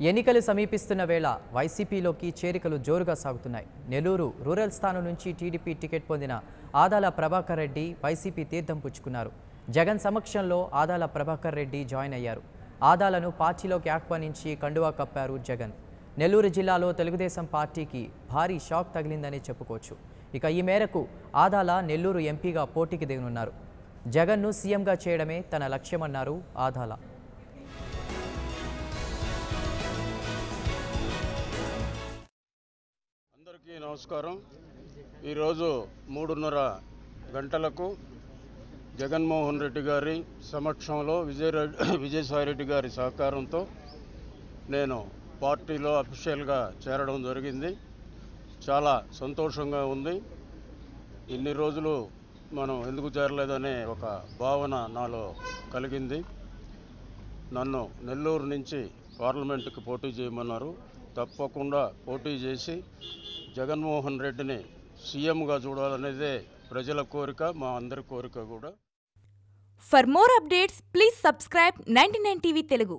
ఎన్నికలు సమీపిస్తున్న వేళ వైసీపీలోకి చేరికలు జోరుగా సాగుతున్నాయి. నెల్లూరు రూరల్ స్థానం నుంచి టీడీపీ టికెట్ పొందిన ఆదాల ప్రభాకర్ రెడ్డి వైసీపీ తీర్థం పుచ్చుకున్నారు. జగన్ సమక్షంలో ఆదాల ప్రభాకర్ రెడ్డి జాయిన్ అయ్యారు. ఆదాలను పార్టీలోకి ఆహ్వానించి కండువా కప్పారు జగన్. నెల్లూరు జిల్లాలో తెలుగుదేశం పార్టీకి భారీ షాక్ తగిలిందని చెప్పుకోవచ్చు. ఇక ఈ మేరకు ఆదాల నెల్లూరు ఎంపీగా పోటీకి దిగనున్నారు. జగన్ను సీఎంగా చేయడమే తన లక్ష్యమన్నారు ఆదాల. అందరికీ నమస్కారం. ఈరోజు 3:30 గంటలకు జగన్మోహన్ రెడ్డి గారి సమక్షంలో విజయసాయిరెడ్డి గారి సహకారంతో నేను పార్టీలో అఫీషియల్గా చేరడం జరిగింది. చాలా సంతోషంగా ఉంది. ఇన్ని రోజులు మనం ఎందుకు చేరలేదనే ఒక భావన నాలో కలిగింది. నన్ను నెల్లూరు నుంచి పార్లమెంటుకి పోటీ చేయమన్నారు. తప్పకుండా పోటీ చేసి జగన్మోహన్ రెడ్డిని సీఎంగా చూడాలనేదే ప్రజల కోరిక, మా అందరి కోరిక కూడా. For more updates please subscribe 99 TV Telugu.